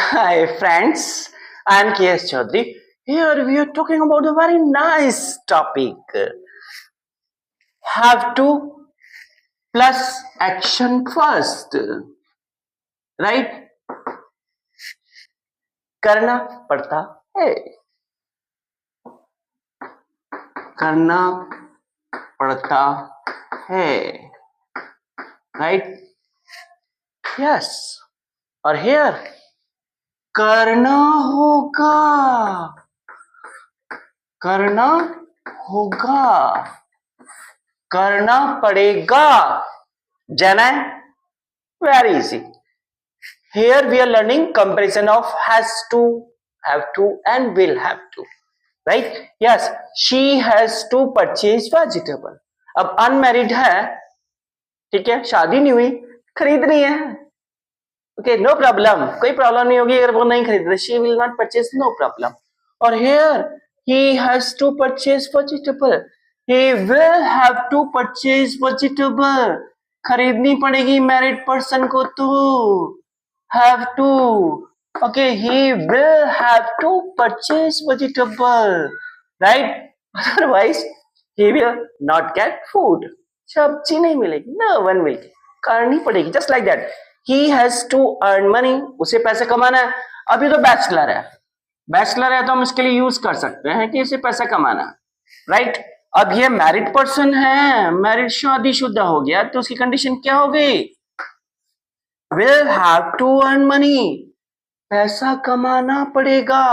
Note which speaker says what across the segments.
Speaker 1: Hi friends, I am KS Chaudhary. Here we are talking about a very nice topic. Have to plus action first, right? करना पड़ता है, करना पड़ता है, right? Yes. और here करना होगा, करना होगा, करना पड़ेगा. जाना है? Very easy. Here we are learning comparison of has to, have to and will have to. Right? Yes, she has to purchase vegetable. अब unmarried है, ठीक है, शादी नहीं हुई, खरीदनी है. Okay, no problem. कोई प्रॉब्लम नहीं होगी अगर वो नहीं खरीद रही. She will not purchase, no problem. और here he has to purchase vegetable. He will have to purchase vegetable. खरीदनी पड़ेगी मैरिड पर्सन को तो. Have to. Okay, he will have to purchase vegetable. Right? Otherwise, he will not get food. सब्जी नहीं मिलेगी. No one will get. करनी पड़ेगी. Just like that. He has to earn money. उसे पैसे कमाना है. अभी तो बैचलर है. बैचलर है तो हम इसके लिए यूज कर सकते हैं कि इसे पैसा कमाना है. राइट? अब ये मैरिड पर्सन है, मैरिड शादीशुदा हो गया तो उसकी कंडीशन क्या हो गई? Will have to earn money. पैसा कमाना पड़ेगा.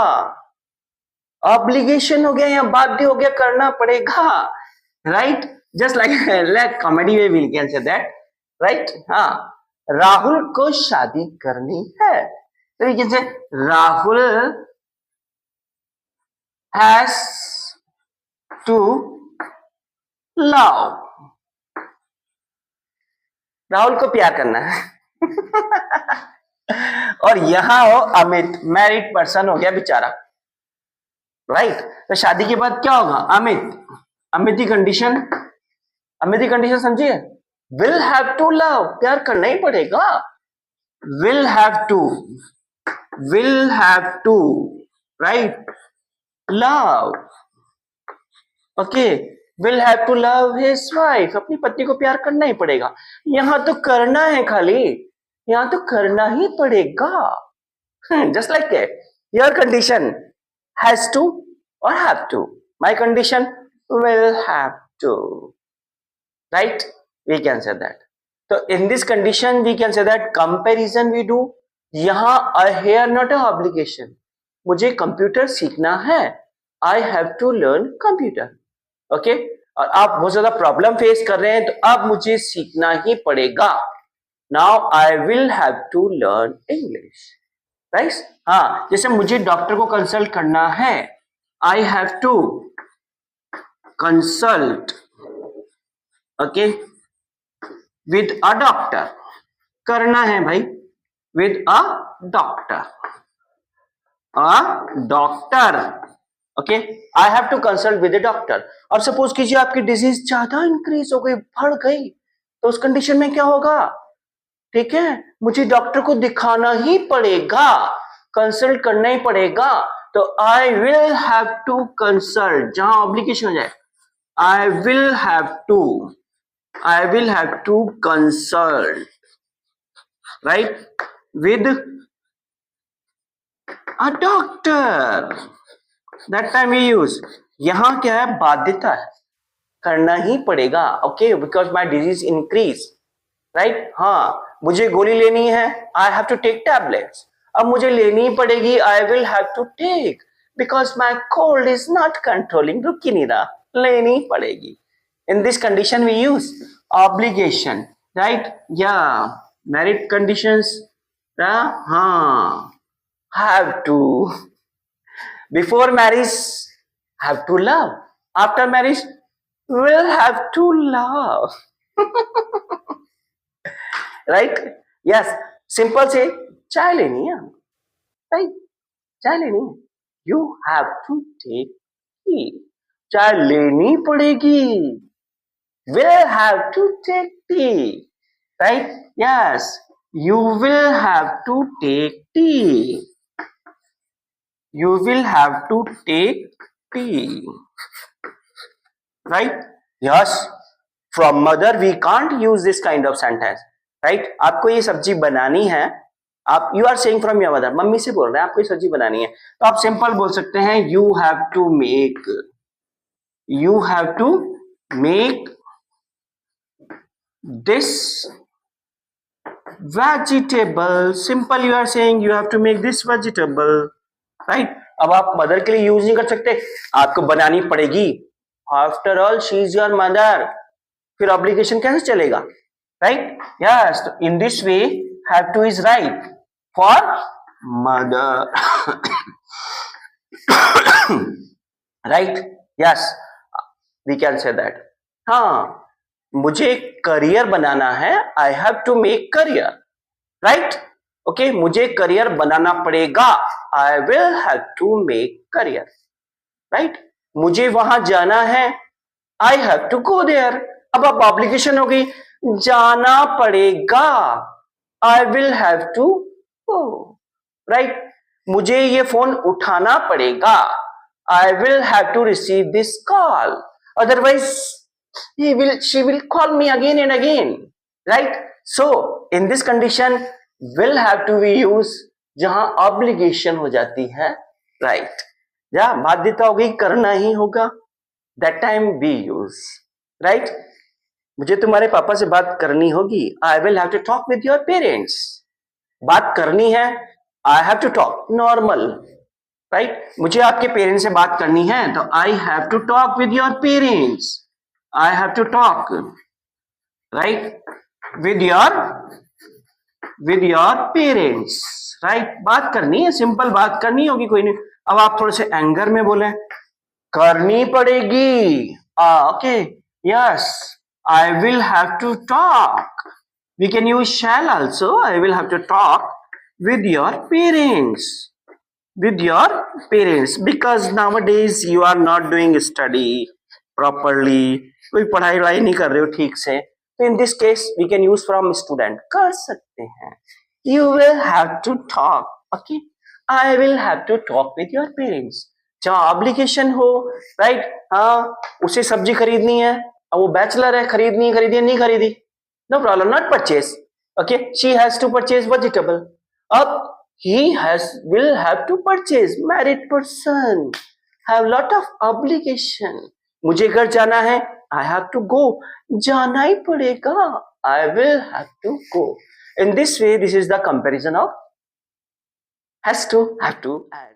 Speaker 1: ऑब्लिगेशन हो गया या बाध्य हो गया, करना पड़ेगा. Right? Just like comedy we will can say that. Right? हाँ, राहुल को शादी करनी है तो ये कैसे? Rahul has to love. Rahul को प्यार करना है. और यहां हो अमित, मैरिड पर्सन हो गया बेचारा. राइट? तो शादी के बाद क्या होगा? अमित, अमित की कंडीशन, अमित की कंडीशन समझिए. विल हैव टू लव, प्यार करना ही पड़ेगा. Will have to, will have to, right, love. Okay, will have to love his wife, अपनी पत्नी को प्यार करना ही पड़ेगा. यहां तो करना है खाली, यहां तो करना ही पड़ेगा. Just like that. Your condition has to और have to. My condition will have to. Right? We can say that. So in this condition we can say that comparison we do. यहाँ here not a obligation. मुझे computer सीखना है. I have to learn computer. Okay? और आप बहुत ज्यादा problem face कर रहे हैं तो अब मुझे सीखना ही पड़ेगा. Now I will have to learn English. Right? हाँ, जैसे मुझे डॉक्टर को कंसल्ट करना है. I have to consult, okay, with a doctor. करना है भाई, with a doctor, okay. I have to consult with a doctor. अब सपोज कीजिए आपकी डिजीज ज्यादा इंक्रीज हो गई, बढ़ गई, तो उस कंडीशन में क्या होगा? ठीक है, मुझे डॉक्टर को दिखाना ही पड़ेगा, कंसल्ट करना ही पड़ेगा. तो I will have to consult, जहां ऑब्लिगेशन हो जाए, I will have to consult, right, with a doctor. That time we use. यहाँ क्या है? बाध्यता है, करना ही पड़ेगा. Okay, because my disease increase, right? हाँ, मुझे गोली लेनी है, I have to take tablets. अब मुझे लेनी ही पड़ेगी, I will have to take, because my cold is not controlling. रुक ही नहीं रहा, लेनी पड़ेगी. In this condition we use obligation, right? Yeah, married conditions. हाँ, have to. Before marriage, have to love. After marriage, will have to love. Right? Yes. Simple से चाय लेनी है, right? चाय लेनी है. You have to take tea. चाय लेनी पड़ेगी. Will have to take tea. Right? Yes. You will have to take tea. you will have to take tea, right? Yes, from mother we can't use this kind of sentence, right? आपको ये सब्जी बनानी है, आप you are saying from your mother, mummy से बोल रहे हैं आपको ये सब्जी बनानी है, तो आप सिंपल बोल सकते हैं you have to make this vegetable. Simple, you are saying you have to make this vegetable, right? अब आप मदर के लिए यूज नहीं कर सकते, आपको बनानी पड़ेगी, after all she is your mother, फिर ऑब्लिगेशन कैसे चलेगा, right? Yes, in this way have to is right for mother, right? Yes, we can say that. हाँ, मुझे करियर बनाना है, I have to make career, right? Okay, मुझे career बनाना पड़ेगा, I will have to make career, right? मुझे वहां जाना है, I have to go there. अब ऑब्लिगेशन हो गई, जाना पड़ेगा, I will have to go, right? मुझे ये फोन उठाना पड़ेगा, I will have to receive this call, otherwise she will call me again and again, right? So in this condition will have to be used जहां obligation हो जाती है, right? या बाध्यता हो गई, करना ही होगा, that time we use, right? मुझे तुम्हारे पापा से बात करनी होगी, I will have to talk with your parents. बात करनी है, I have to talk, normal, right? मुझे आपके पेरेंट्स से बात करनी है, तो I have to talk with your parents. I have to talk, right, with your parents, right? बात करनी है, सिंपल बात करनी होगी, कोई नहीं. अब आप थोड़े से एंगर में बोले, करनी पड़ेगी, okay, yes, I will have to talk. We can use shall also. I will have to talk with your parents, because nowadays you are not doing study properly. कोई पढ़ाई वढ़ाई नहीं कर रहे हो ठीक से, तो in this case we can use from student, कर सकते हैं. You will have to talk, okay, I will have to talk with your parents. जहाँ ऑब्लिगेशन हो, राइट? हाँ, उसे सब्जी खरीदनी है, अब वो बैचलर है, खरीदनी नहीं खरीदी, no problem, not purchase, okay, she has to purchase vegetable. अब he will have to purchase, married person have lot of obligation. मुझे घर जाना है, I have to go, जाना ही पड़ेगा, I will have to go. In this way, this is the comparison of has to, have to, and